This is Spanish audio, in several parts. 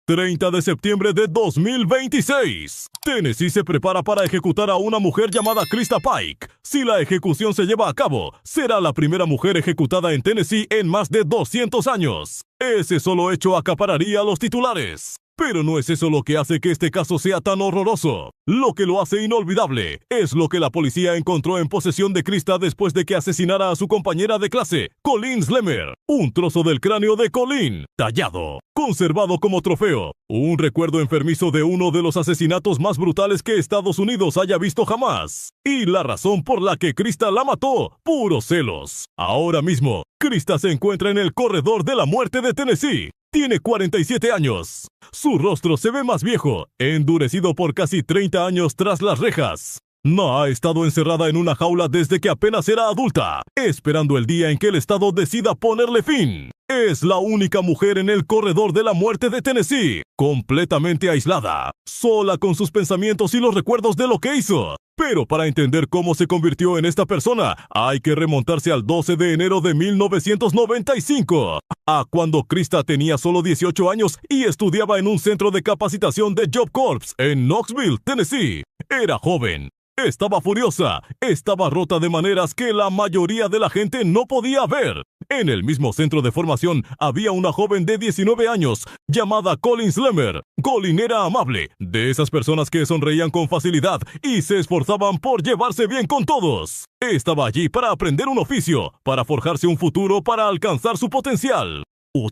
30 de septiembre de 2026. Tennessee se prepara para ejecutar a una mujer llamada Krista Pike. Si la ejecución se lleva a cabo, será la primera mujer ejecutada en Tennessee en más de 200 años. Ese solo hecho acapararía los titulares. Pero no es eso lo que hace que este caso sea tan horroroso. Lo que lo hace inolvidable es lo que la policía encontró en posesión de Krista después de que asesinara a su compañera de clase, Colleen Slemmer. Un trozo del cráneo de Colleen, tallado, conservado como trofeo. Un recuerdo enfermizo de uno de los asesinatos más brutales que Estados Unidos haya visto jamás. Y la razón por la que Krista la mató, puros celos. Ahora mismo, Krista se encuentra en el corredor de la muerte de Tennessee. Tiene 47 años. Su rostro se ve más viejo, endurecido por casi 30 años tras las rejas. No ha estado encerrada en una jaula desde que apenas era adulta, esperando el día en que el Estado decida ponerle fin. Es la única mujer en el corredor de la muerte de Tennessee, completamente aislada, sola con sus pensamientos y los recuerdos de lo que hizo. Pero para entender cómo se convirtió en esta persona, hay que remontarse al 12 de enero de 1995, a cuando Krista tenía solo 18 años y estudiaba en un centro de capacitación de Job Corps en Knoxville, Tennessee. Era joven. Estaba furiosa, estaba rota de maneras que la mayoría de la gente no podía ver. En el mismo centro de formación había una joven de 19 años llamada Colleen Slemmer. Colleen era amable, de esas personas que sonreían con facilidad y se esforzaban por llevarse bien con todos. Estaba allí para aprender un oficio, para forjarse un futuro, para alcanzar su potencial.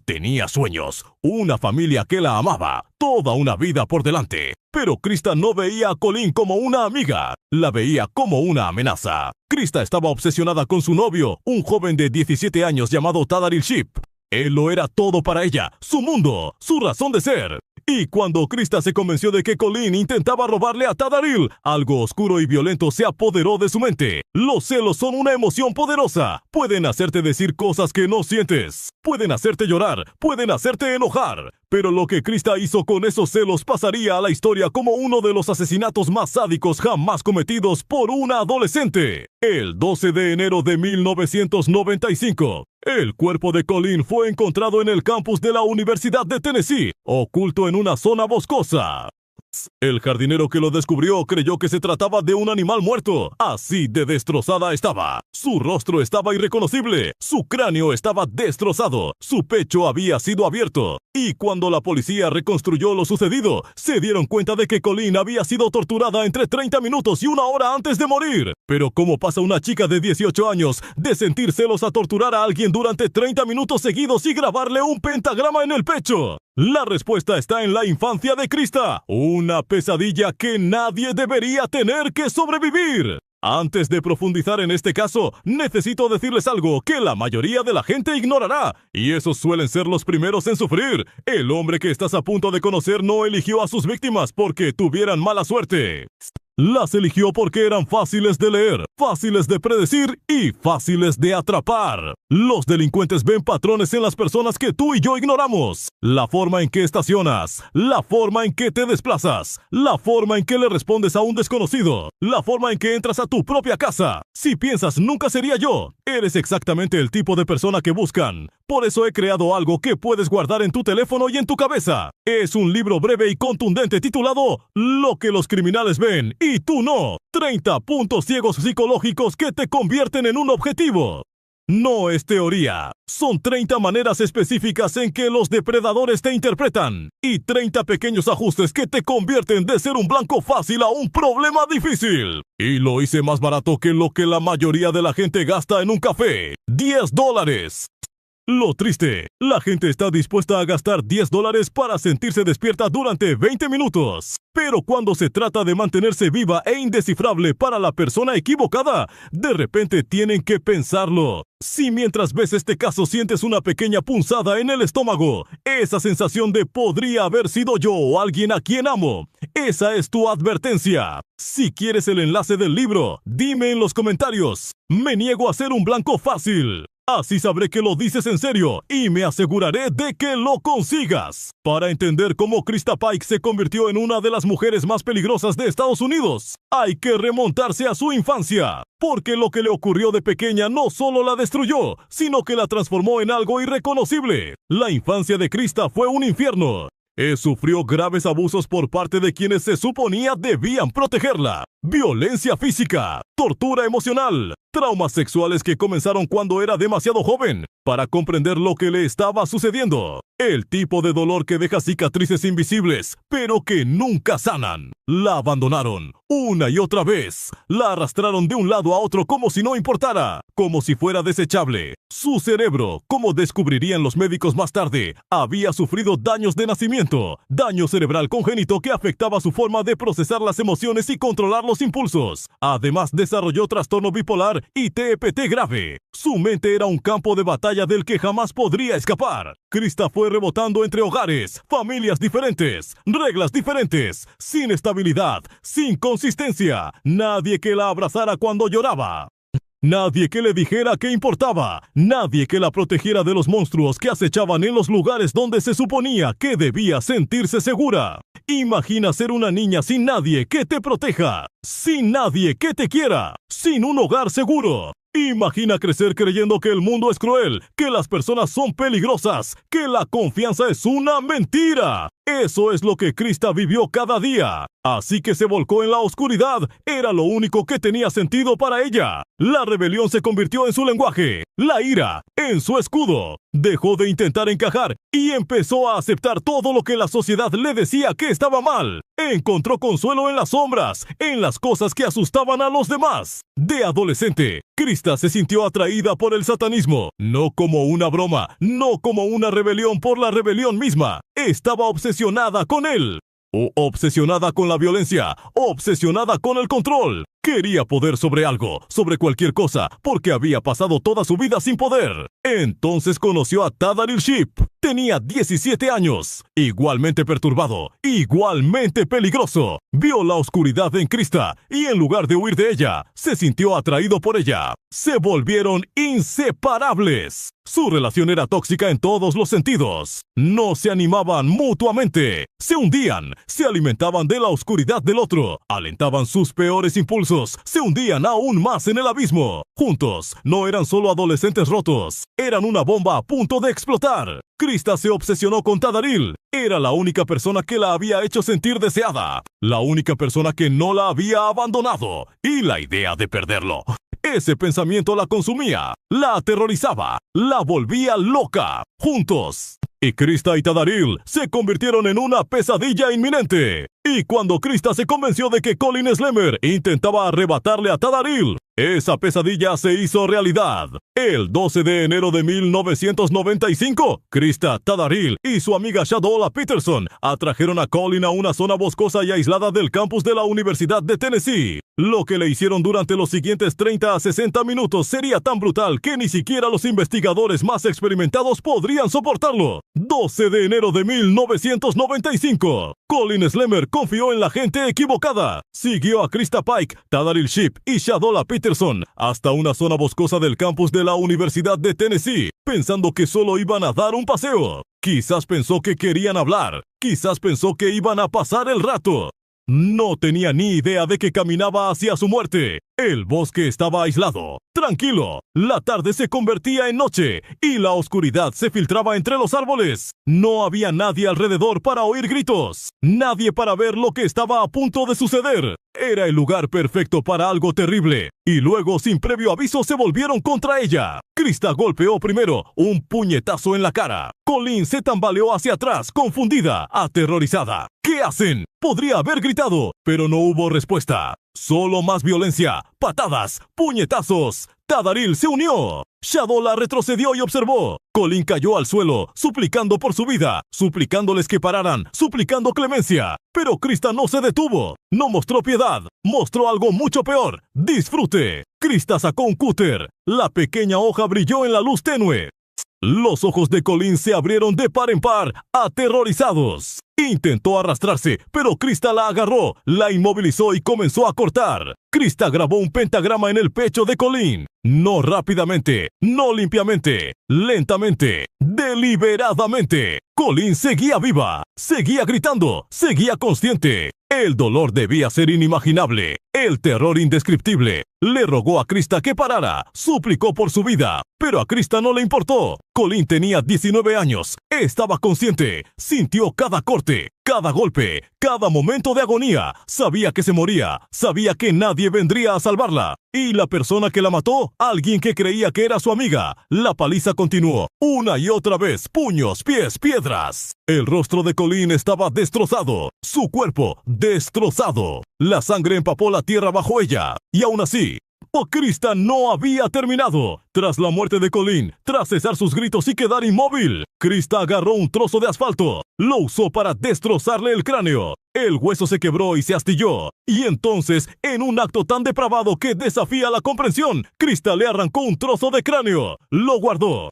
Tenía sueños, una familia que la amaba, toda una vida por delante. Pero Krista no veía a Colleen como una amiga, la veía como una amenaza. Krista estaba obsesionada con su novio, un joven de 17 años llamado Tadaril Sheep. Él lo era todo para ella, su mundo, su razón de ser. Y cuando Krista se convenció de que Colleen intentaba robarle a Tadaril, algo oscuro y violento se apoderó de su mente. Los celos son una emoción poderosa. Pueden hacerte decir cosas que no sientes. Pueden hacerte llorar, pueden hacerte enojar. Pero lo que Krista hizo con esos celos pasaría a la historia como uno de los asesinatos más sádicos jamás cometidos por una adolescente. El 12 de enero de 1995, el cuerpo de Colleen fue encontrado en el campus de la Universidad de Tennessee, oculto en una zona boscosa. El jardinero que lo descubrió creyó que se trataba de un animal muerto. Así de destrozada estaba. Su rostro estaba irreconocible. Su cráneo estaba destrozado. Su pecho había sido abierto. Y cuando la policía reconstruyó lo sucedido, se dieron cuenta de que Colleen había sido torturada entre 30 minutos y 1 hora antes de morir. Pero ¿cómo pasa una chica de 18 años de sentir celos a torturar a alguien durante 30 minutos seguidos y grabarle un pentagrama en el pecho? La respuesta está en la infancia de Krista, una pesadilla que nadie debería tener que sobrevivir. Antes de profundizar en este caso, necesito decirles algo que la mayoría de la gente ignorará, y esos suelen ser los primeros en sufrir. El hombre que estás a punto de conocer no eligió a sus víctimas porque tuvieran mala suerte. Las eligió porque eran fáciles de leer, fáciles de predecir y fáciles de atrapar. Los delincuentes ven patrones en las personas que tú y yo ignoramos. La forma en que estacionas, la forma en que te desplazas, la forma en que le respondes a un desconocido, la forma en que entras a tu propia casa. Si piensas nunca sería yo, eres exactamente el tipo de persona que buscan. Por eso he creado algo que puedes guardar en tu teléfono y en tu cabeza. Es un libro breve y contundente titulado Lo que los criminales ven y tú no. 30 puntos ciegos psicológicos que te convierten en un objetivo. No es teoría. Son 30 maneras específicas en que los depredadores te interpretan. Y 30 pequeños ajustes que te convierten de ser un blanco fácil a un problema difícil. Y lo hice más barato que lo que la mayoría de la gente gasta en un café. $10. Lo triste, la gente está dispuesta a gastar $10 para sentirse despierta durante 20 minutos. Pero cuando se trata de mantenerse viva e indescifrable para la persona equivocada, de repente tienen que pensarlo. Si mientras ves este caso sientes una pequeña punzada en el estómago, esa sensación de podría haber sido yo o alguien a quien amo, esa es tu advertencia. Si quieres el enlace del libro, dime en los comentarios. Me niego a ser un blanco fácil. Así sabré que lo dices en serio y me aseguraré de que lo consigas. Para entender cómo Krista Pike se convirtió en una de las mujeres más peligrosas de Estados Unidos, hay que remontarse a su infancia. Porque lo que le ocurrió de pequeña no solo la destruyó, sino que la transformó en algo irreconocible. La infancia de Krista fue un infierno. Sufrió graves abusos por parte de quienes se suponía debían protegerla. Violencia física, tortura emocional, traumas sexuales que comenzaron cuando era demasiado joven para comprender lo que le estaba sucediendo. El tipo de dolor que deja cicatrices invisibles, pero que nunca sanan. La abandonaron una y otra vez. La arrastraron de un lado a otro como si no importara, como si fuera desechable. Su cerebro, como descubrirían los médicos más tarde, había sufrido daños de nacimiento, daño cerebral congénito que afectaba su forma de procesar las emociones y controlar los impulsos. Además, desarrolló trastorno bipolar y TEPT grave. Su mente era un campo de batalla del que jamás podría escapar. Krista fue rebotando entre hogares, familias diferentes, reglas diferentes, sin estabilidad, sin consistencia, nadie que la abrazara cuando lloraba. Nadie que le dijera que importaba, nadie que la protegiera de los monstruos que acechaban en los lugares donde se suponía que debía sentirse segura. Imagina ser una niña sin nadie que te proteja, sin nadie que te quiera, sin un hogar seguro. Imagina crecer creyendo que el mundo es cruel, que las personas son peligrosas, que la confianza es una mentira. Eso es lo que Krista vivió cada día. Así que se volcó en la oscuridad. Era lo único que tenía sentido para ella. La rebelión se convirtió en su lenguaje, la ira en su escudo. Dejó de intentar encajar y empezó a aceptar todo lo que la sociedad le decía que estaba mal. Encontró consuelo en las sombras, en las cosas que asustaban a los demás. De adolescente, Krista se sintió atraída por el satanismo, no como una broma, no como una rebelión por la rebelión misma. Estaba obsesionada con él. O obsesionada con la violencia, obsesionada con el control. Quería poder sobre algo, sobre cualquier cosa, porque había pasado toda su vida sin poder. Entonces conoció a Tadaril Sheep. Tenía 17 años. Igualmente perturbado, igualmente peligroso. Vio la oscuridad en Krista y en lugar de huir de ella, se sintió atraído por ella. Se volvieron inseparables. Su relación era tóxica en todos los sentidos. No se animaban mutuamente. Se hundían, se alimentaban de la oscuridad del otro, alentaban sus peores impulsos, se hundían aún más en el abismo. Juntos, no eran solo adolescentes rotos, eran una bomba a punto de explotar. Krista se obsesionó con Tadaril. Era la única persona que la había hecho sentir deseada, la única persona que no la había abandonado, y la idea de perderlo. Ese pensamiento la consumía, la aterrorizaba, la volvía loca. Juntos. Y Krista y Tadaril se convirtieron en una pesadilla inminente. Y cuando Krista se convenció de que Colin Slammer intentaba arrebatarle a Tadaril, esa pesadilla se hizo realidad. El 12 de enero de 1995, Krista, Tadaril y su amiga Shadola Peterson atrajeron a Colin a una zona boscosa y aislada del campus de la Universidad de Tennessee. Lo que le hicieron durante los siguientes 30 a 60 minutos sería tan brutal que ni siquiera los investigadores más experimentados podrían soportarlo. 12 de enero de 1995. Colin Slammer confió en la gente equivocada. Siguió a Krista Pike, Tadaril Sheep y Shadola Peterson hasta una zona boscosa del campus de la Universidad de Tennessee, pensando que solo iban a dar un paseo. Quizás pensó que querían hablar. Quizás pensó que iban a pasar el rato. No tenía ni idea de que caminaba hacia su muerte. El bosque estaba aislado, tranquilo. La tarde se convertía en noche y la oscuridad se filtraba entre los árboles. No había nadie alrededor para oír gritos, nadie para ver lo que estaba a punto de suceder. Era el lugar perfecto para algo terrible. Y luego, sin previo aviso, se volvieron contra ella. Krista golpeó primero, un puñetazo en la cara. Colin se tambaleó hacia atrás, confundida, aterrorizada. ¿Qué hacen? Podría haber gritado, pero no hubo respuesta. Solo más violencia, patadas, puñetazos. Tadaril se unió. Shadola retrocedió y observó. Colin cayó al suelo, suplicando por su vida, suplicándoles que pararan, suplicando clemencia. Pero Krista no se detuvo. No mostró piedad. Mostró algo mucho peor. Disfrute. Krista sacó un cúter. La pequeña hoja brilló en la luz tenue. Los ojos de Colin se abrieron de par en par, aterrorizados. Intentó arrastrarse, pero Krista la agarró, la inmovilizó y comenzó a cortar. Krista grabó un pentagrama en el pecho de Colleen. No rápidamente, no limpiamente, lentamente, deliberadamente. Colleen seguía viva, seguía gritando, seguía consciente. El dolor debía ser inimaginable, el terror indescriptible. Le rogó a Krista que parara, suplicó por su vida, pero a Krista no le importó. Colleen tenía 19 años, estaba consciente, sintió cada corte, cada golpe, cada momento de agonía. Sabía que se moría, sabía que nadie vendría a salvarla. Y la persona que la mató, alguien que creía que era su amiga. La paliza continuó, una y otra vez, puños, pies, piedras. El rostro de Colleen estaba destrozado, su cuerpo destrozado. La sangre empapó la tierra bajo ella, y aún así, Krista no había terminado. Tras la muerte de Colleen, tras cesar sus gritos y quedar inmóvil, Krista agarró un trozo de asfalto, lo usó para destrozarle el cráneo. El hueso se quebró y se astilló. Y entonces, en un acto tan depravado que desafía la comprensión, Krista le arrancó un trozo de cráneo. Lo guardó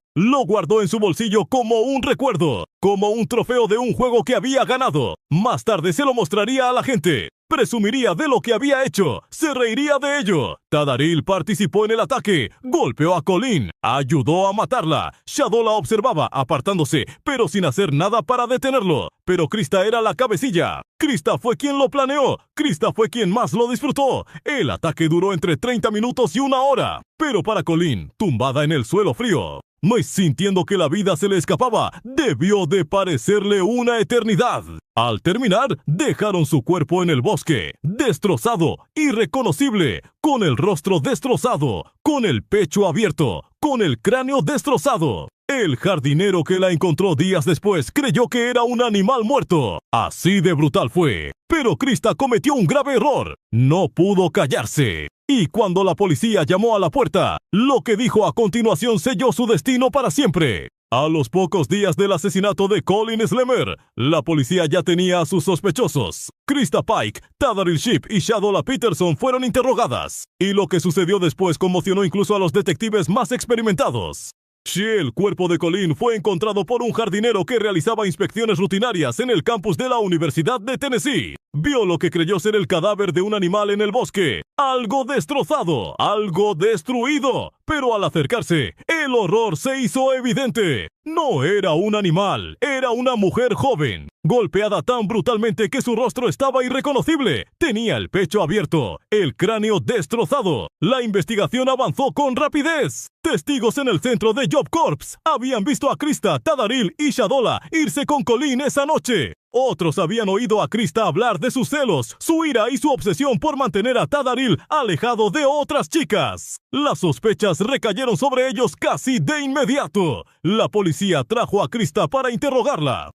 en su bolsillo como un recuerdo, como un trofeo de un juego que había ganado. Más tarde se lo mostraría a la gente. Presumiría de lo que había hecho, se reiría de ello. Tadaril participó en el ataque, golpeó a Colleen, ayudó a matarla. Shadow la observaba apartándose, pero sin hacer nada para detenerlo. Pero Krista era la cabecilla. Krista fue quien lo planeó. Krista fue quien más lo disfrutó. El ataque duró entre 30 minutos y 1 hora. Pero para Colleen, tumbada en el suelo frío, sintiendo que la vida se le escapaba, debió de parecerle una eternidad. Al terminar, dejaron su cuerpo en el bosque, destrozado, irreconocible, con el rostro destrozado, con el pecho abierto, con el cráneo destrozado. El jardinero que la encontró días después creyó que era un animal muerto. Así de brutal fue. Pero Krista cometió un grave error. No pudo callarse. Y cuando la policía llamó a la puerta, lo que dijo a continuación selló su destino para siempre. A los pocos días del asesinato de Colleen Slammer, la policía ya tenía a sus sospechosos. Krista Pike, Tadaril Sheep y Shadow Peterson fueron interrogadas. Y lo que sucedió después conmocionó incluso a los detectives más experimentados. El cuerpo de Colleen fue encontrado por un jardinero que realizaba inspecciones rutinarias en el campus de la Universidad de Tennessee. Vio lo que creyó ser el cadáver de un animal en el bosque. Algo destrozado, algo destruido. Pero al acercarse, el horror se hizo evidente. No era un animal, era una mujer joven, golpeada tan brutalmente que su rostro estaba irreconocible. Tenía el pecho abierto, el cráneo destrozado. La investigación avanzó con rapidez. Testigos en el centro de Job Corps habían visto a Krista, Tadaril y Shadola irse con Colleen esa noche. Otros habían oído a Krista hablar de sus celos, su ira y su obsesión por mantener a Tadaril alejado de otras chicas. Las sospechas recayeron sobre ellos casi de inmediato. La policía trajo a Krista para interrogarla.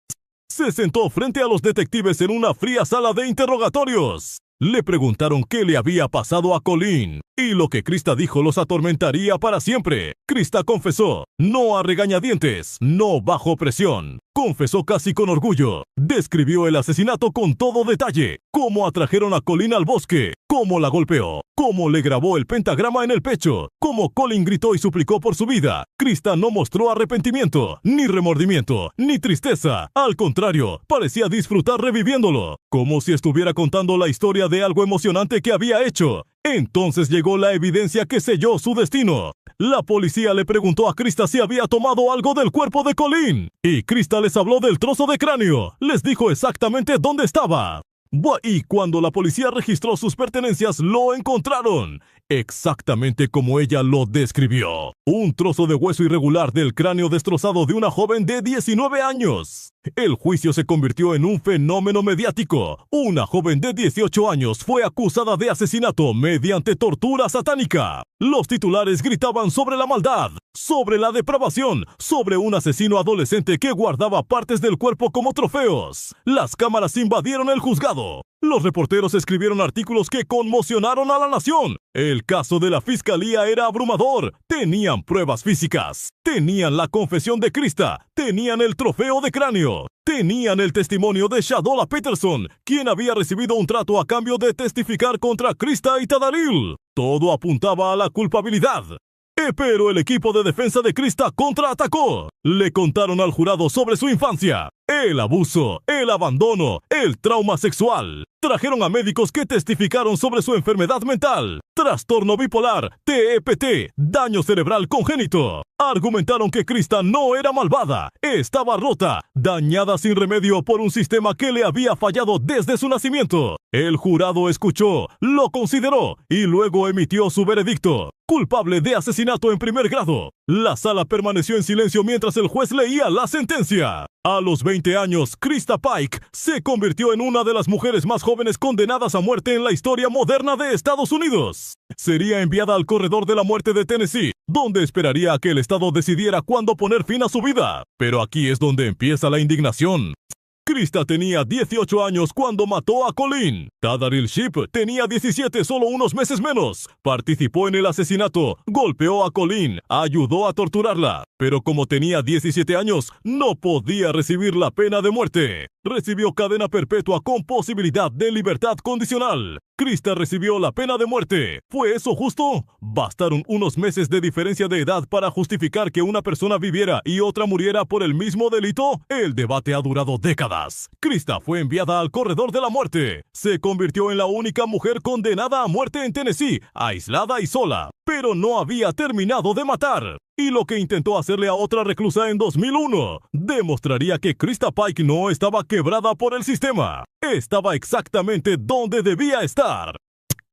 Se sentó frente a los detectives en una fría sala de interrogatorios. Le preguntaron qué le había pasado a Colleen, y lo que Krista dijo los atormentaría para siempre. Krista confesó, no a regañadientes, no bajo presión. Confesó casi con orgullo. Describió el asesinato con todo detalle. Cómo atrajeron a Colleen al bosque. Cómo la golpeó. Cómo le grabó el pentagrama en el pecho. Cómo Colleen gritó y suplicó por su vida. Krista no mostró arrepentimiento, ni remordimiento, ni tristeza. Al contrario, parecía disfrutar reviviéndolo. Como si estuviera contando la historia de algo emocionante que había hecho. Entonces llegó la evidencia que selló su destino. La policía le preguntó a Krista si había tomado algo del cuerpo de Colleen. Y Krista les habló del trozo de cráneo. Les dijo exactamente dónde estaba. Y cuando la policía registró sus pertenencias, lo encontraron. Exactamente como ella lo describió. Un trozo de hueso irregular del cráneo destrozado de una joven de 19 años. El juicio se convirtió en un fenómeno mediático. Una joven de 18 años fue acusada de asesinato mediante tortura satánica. Los titulares gritaban sobre la maldad, sobre la depravación, sobre un asesino adolescente que guardaba partes del cuerpo como trofeos. Las cámaras invadieron el juzgado. Los reporteros escribieron artículos que conmocionaron a la nación. El caso de la fiscalía era abrumador. Tenían pruebas físicas. Tenían la confesión de Krista. Tenían el trofeo de cráneo. Tenían el testimonio de Shadow Peterson, quien había recibido un trato a cambio de testificar contra Krista y Tadaril. Todo apuntaba a la culpabilidad. Pero el equipo de defensa de Krista contraatacó. Le contaron al jurado sobre su infancia, el abuso, el abandono, el trauma sexual. Trajeron a médicos que testificaron sobre su enfermedad mental, trastorno bipolar, TEPT, daño cerebral congénito. Argumentaron que Krista no era malvada, estaba rota, dañada sin remedio por un sistema que le había fallado desde su nacimiento. El jurado escuchó, lo consideró y luego emitió su veredicto. Culpable de asesinato en primer grado. La sala permaneció en silencio mientras el juez leía la sentencia. A los 20 años, Krista Pike se convirtió en una de las mujeres más jóvenes condenadas a muerte en la historia moderna de Estados Unidos. Sería enviada al corredor de la muerte de Tennessee, donde esperaría a que el Estado decidiera cuándo poner fin a su vida. Pero aquí es donde empieza la indignación. Krista tenía 18 años cuando mató a Colleen. Tadaril Sheep tenía 17, solo unos meses menos. Participó en el asesinato, golpeó a Colleen, ayudó a torturarla. Pero como tenía 17 años, no podía recibir la pena de muerte. Recibió cadena perpetua con posibilidad de libertad condicional. Krista recibió la pena de muerte. ¿Fue eso justo? ¿Bastaron unos meses de diferencia de edad para justificar que una persona viviera y otra muriera por el mismo delito? El debate ha durado décadas. Krista fue enviada al corredor de la muerte. Se convirtió en la única mujer condenada a muerte en Tennessee, aislada y sola. Pero no había terminado de matar. Y lo que intentó hacerle a otra reclusa en 2001 demostraría que Krista Pike no estaba quebrada por el sistema. Estaba exactamente donde debía estar.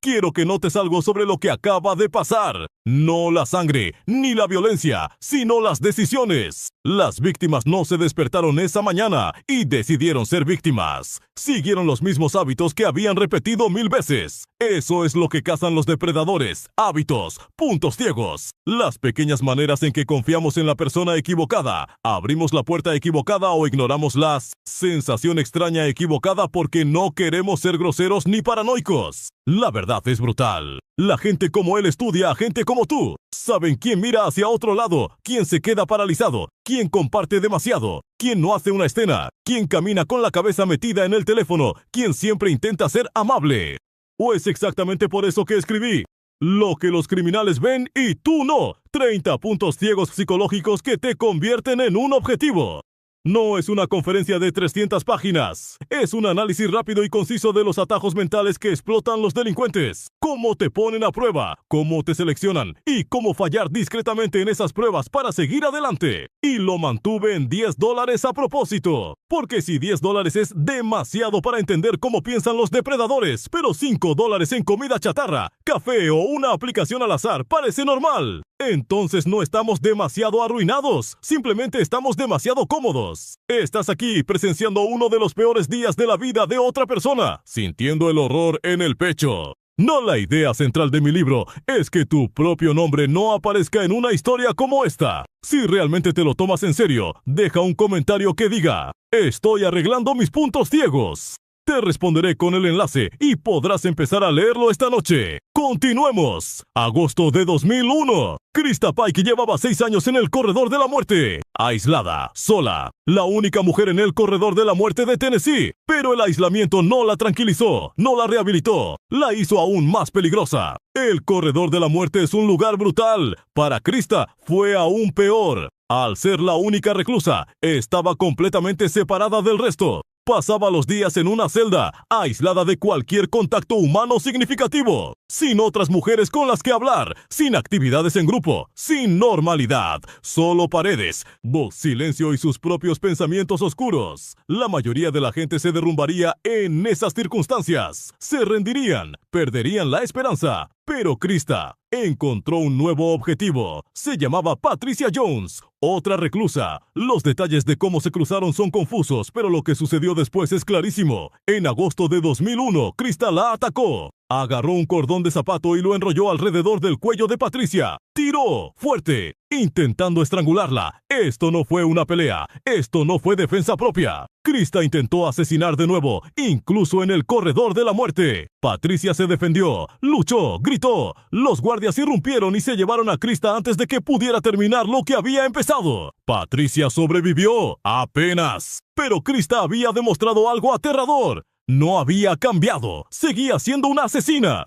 Quiero que notes algo sobre lo que acaba de pasar. No la sangre, ni la violencia, sino las decisiones. Las víctimas no se despertaron esa mañana y decidieron ser víctimas. Siguieron los mismos hábitos que habían repetido 1000 veces. Eso es lo que cazan los depredadores, hábitos, puntos ciegos. Las pequeñas maneras en que confiamos en la persona equivocada, abrimos la puerta equivocada o ignoramos la sensación extraña equivocada porque no queremos ser groseros ni paranoicos. La verdad es brutal. La gente como él estudia a gente como tú. Saben quién mira hacia otro lado, quién se queda paralizado, quién comparte demasiado, quién no hace una escena, quién camina con la cabeza metida en el teléfono, quién siempre intenta ser amable. ¿O es exactamente por eso que escribí? Lo que los criminales ven y tú no. 30 puntos ciegos psicológicos que te convierten en un objetivo. No es una conferencia de 300 páginas. Es un análisis rápido y conciso de los atajos mentales que explotan los delincuentes. Cómo te ponen a prueba, cómo te seleccionan y cómo fallar discretamente en esas pruebas para seguir adelante. Y lo mantuve en $10 a propósito. Porque si $10 es demasiado para entender cómo piensan los depredadores, pero $5 en comida chatarra, café o una aplicación al azar parece normal. Entonces no estamos demasiado arruinados, simplemente estamos demasiado cómodos. Estás aquí presenciando uno de los peores días de la vida de otra persona, sintiendo el horror en el pecho. No, la idea central de mi libro es que tu propio nombre no aparezca en una historia como esta. Si realmente te lo tomas en serio, deja un comentario que diga: estoy arreglando mis puntos ciegos. Te responderé con el enlace y podrás empezar a leerlo esta noche. ¡Continuemos! Agosto de 2001. Krista Pike llevaba 6 años en el corredor de la muerte. Aislada, sola. La única mujer en el corredor de la muerte de Tennessee. Pero el aislamiento no la tranquilizó, no la rehabilitó. La hizo aún más peligrosa. El corredor de la muerte es un lugar brutal. Para Krista fue aún peor. Al ser la única reclusa, estaba completamente separada del resto. Pasaba los días en una celda, aislada de cualquier contacto humano significativo, sin otras mujeres con las que hablar, sin actividades en grupo, sin normalidad, solo paredes, voz, silencio y sus propios pensamientos oscuros. La mayoría de la gente se derrumbaría en esas circunstancias, se rendirían, perderían la esperanza. Pero Krista encontró un nuevo objetivo. Se llamaba Patricia Jones, otra reclusa. Los detalles de cómo se cruzaron son confusos, pero lo que sucedió después es clarísimo. En agosto de 2001, Krista la atacó. Agarró un cordón de zapato y lo enrolló alrededor del cuello de Patricia. Tiró fuerte, intentando estrangularla. Esto no fue una pelea. Esto no fue defensa propia. Krista intentó asesinar de nuevo, incluso en el corredor de la muerte. Patricia se defendió, luchó, gritó. Los guardias irrumpieron y se llevaron a Krista antes de que pudiera terminar lo que había empezado. Patricia sobrevivió, apenas. Pero Krista había demostrado algo aterrador. No había cambiado, seguía siendo una asesina.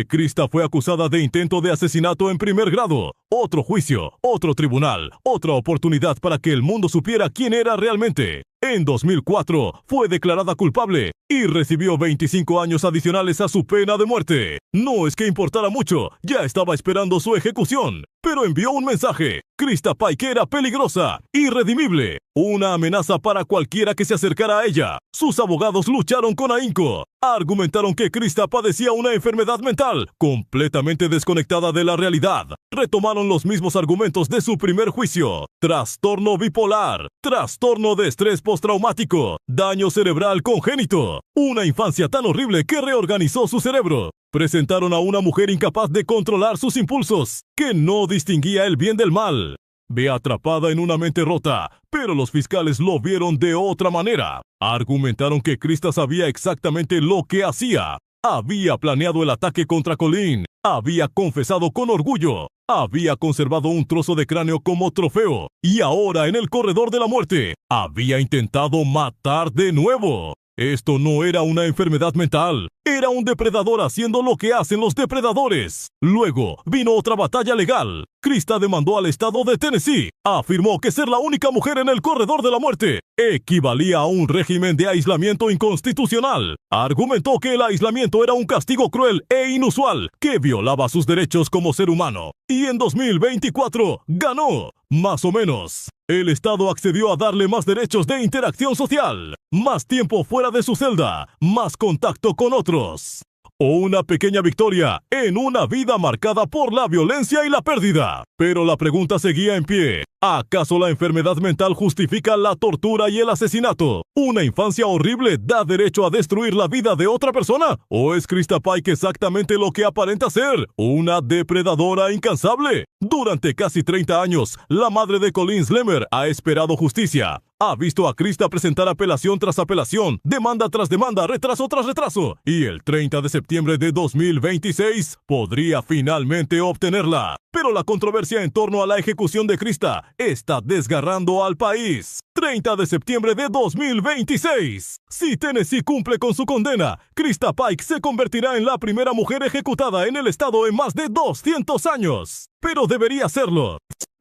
Krista fue acusada de intento de asesinato en primer grado. Otro juicio, otro tribunal, otra oportunidad para que el mundo supiera quién era realmente. En 2004 fue declarada culpable y recibió 25 años adicionales a su pena de muerte. No es que importara mucho, ya estaba esperando su ejecución, pero envió un mensaje. Krista Pike era peligrosa, irredimible, una amenaza para cualquiera que se acercara a ella. Sus abogados lucharon con ahínco. Argumentaron que Krista padecía una enfermedad mental, completamente desconectada de la realidad. Retomaron los mismos argumentos de su primer juicio: trastorno bipolar, trastorno de estrés postraumático, daño cerebral congénito, una infancia tan horrible que reorganizó su cerebro. Presentaron a una mujer incapaz de controlar sus impulsos, que no distinguía el bien del mal. Ve atrapada en una mente rota, pero los fiscales lo vieron de otra manera. Argumentaron que Krista sabía exactamente lo que hacía. Había planeado el ataque contra Colleen, había confesado con orgullo, había conservado un trozo de cráneo como trofeo, y ahora en el corredor de la muerte, había intentado matar de nuevo. Esto no era una enfermedad mental, era un depredador haciendo lo que hacen los depredadores. Luego vino otra batalla legal. Krista demandó al estado de Tennessee. Afirmó que ser la única mujer en el corredor de la muerte equivalía a un régimen de aislamiento inconstitucional. Argumentó que el aislamiento era un castigo cruel e inusual que violaba sus derechos como ser humano. Y en 2024 ganó, más o menos. El Estado accedió a darle más derechos de interacción social, más tiempo fuera de su celda, más contacto con otros. Una pequeña victoria en una vida marcada por la violencia y la pérdida. Pero la pregunta seguía en pie. ¿Acaso la enfermedad mental justifica la tortura y el asesinato? ¿Una infancia horrible da derecho a destruir la vida de otra persona? ¿O es Krista Pike exactamente lo que aparenta ser? ¿Una depredadora incansable? Durante casi 30 años, la madre de Colleen Slemmer ha esperado justicia. Ha visto a Krista presentar apelación tras apelación, demanda tras demanda, retraso tras retraso. Y el 30 de septiembre de 2026 podría finalmente obtenerla. Pero la controversia en torno a la ejecución de Krista está desgarrando al país. 30 de septiembre de 2026. Si Tennessee cumple con su condena, Krista Pike se convertirá en la primera mujer ejecutada en el estado en más de 200 años. Pero debería serlo.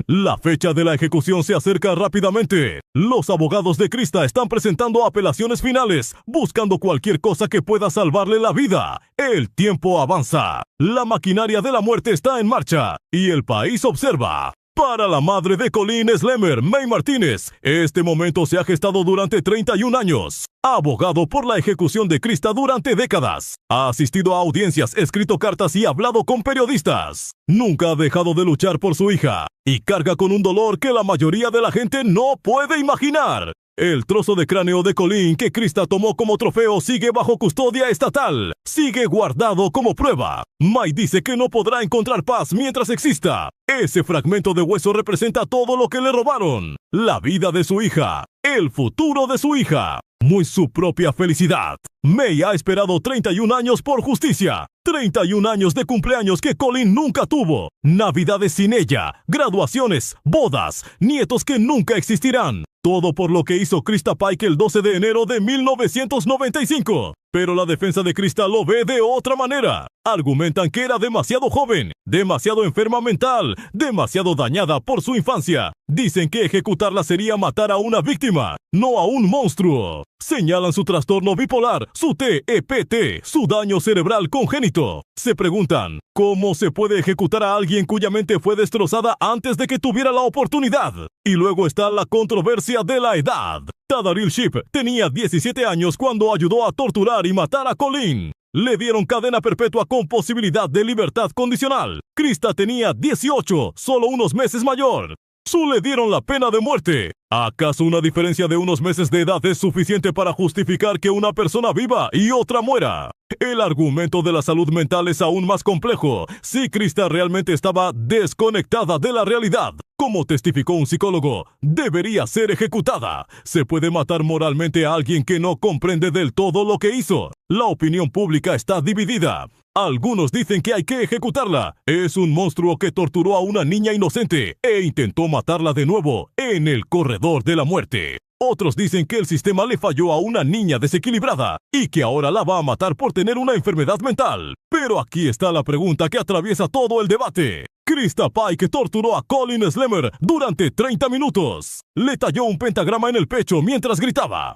La fecha de la ejecución se acerca rápidamente. Los abogados de Krista están presentando apelaciones finales, buscando cualquier cosa que pueda salvarle la vida. El tiempo avanza. La maquinaria de la muerte está en marcha y el país observa. Para la madre de Colleen Slemmer, May Martínez, este momento se ha gestado durante 31 años. Ha abogado por la ejecución de Krista durante décadas. Ha asistido a audiencias, escrito cartas y hablado con periodistas. Nunca ha dejado de luchar por su hija y carga con un dolor que la mayoría de la gente no puede imaginar. El trozo de cráneo de Colleen que Krista tomó como trofeo sigue bajo custodia estatal. Sigue guardado como prueba. May dice que no podrá encontrar paz mientras exista. Ese fragmento de hueso representa todo lo que le robaron. La vida de su hija. El futuro de su hija. Muy su propia felicidad. May ha esperado 31 años por justicia. 31 años de cumpleaños que Colleen nunca tuvo. Navidades sin ella. Graduaciones, bodas, nietos que nunca existirán. Todo por lo que hizo Krista Pike el 12 de enero de 1995. Pero la defensa de Krista lo ve de otra manera. Argumentan que era demasiado joven, demasiado enferma mental, demasiado dañada por su infancia. Dicen que ejecutarla sería matar a una víctima, no a un monstruo. Señalan su trastorno bipolar, su TEPT, su daño cerebral congénito. Se preguntan, ¿cómo se puede ejecutar a alguien cuya mente fue destrozada antes de que tuviera la oportunidad? Y luego está la controversia de la edad. Tadaril Shipp tenía 17 años cuando ayudó a torturar y matar a Colleen. Le dieron cadena perpetua con posibilidad de libertad condicional. Krista tenía 18, solo unos meses mayor. Le dieron la pena de muerte. ¿Acaso una diferencia de unos meses de edad es suficiente para justificar que una persona viva y otra muera? El argumento de la salud mental es aún más complejo. Si Krista realmente estaba desconectada de la realidad, como testificó un psicólogo, debería ser ejecutada. Se puede matar moralmente a alguien que no comprende del todo lo que hizo. La opinión pública está dividida. Algunos dicen que hay que ejecutarla. Es un monstruo que torturó a una niña inocente e intentó matarla de nuevo en el corredor de la muerte. Otros dicen que el sistema le falló a una niña desequilibrada y que ahora la va a matar por tener una enfermedad mental. Pero aquí está la pregunta que atraviesa todo el debate. Krista Pike torturó a Colin Slammer durante 30 minutos. Le talló un pentagrama en el pecho mientras gritaba.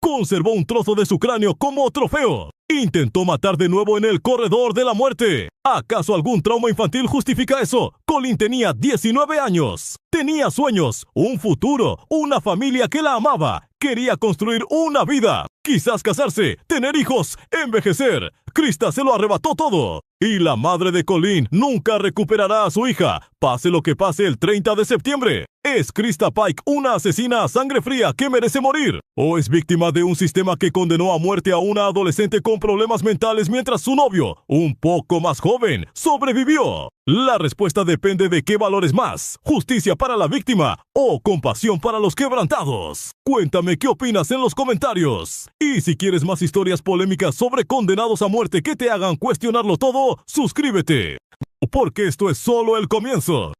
Conservó un trozo de su cráneo como trofeo. Intentó matar de nuevo en el corredor de la muerte. ¿Acaso algún trauma infantil justifica eso? Colin tenía 19 años. Tenía sueños, un futuro, una familia que la amaba. Quería construir una vida. Quizás casarse, tener hijos, envejecer. Krista se lo arrebató todo. Y la madre de Colin nunca recuperará a su hija, pase lo que pase el 30 de septiembre. ¿Es Krista Pike una asesina a sangre fría que merece morir? ¿O es víctima de un sistema que condenó a muerte a una adolescente con problemas mentales mientras su novio, un poco más joven, sobrevivió? La respuesta depende de qué valores más, justicia para la víctima o compasión para los quebrantados. Cuéntame qué opinas en los comentarios. Y si quieres más historias polémicas sobre condenados a muerte que te hagan cuestionarlo todo, suscríbete. Porque esto es solo el comienzo.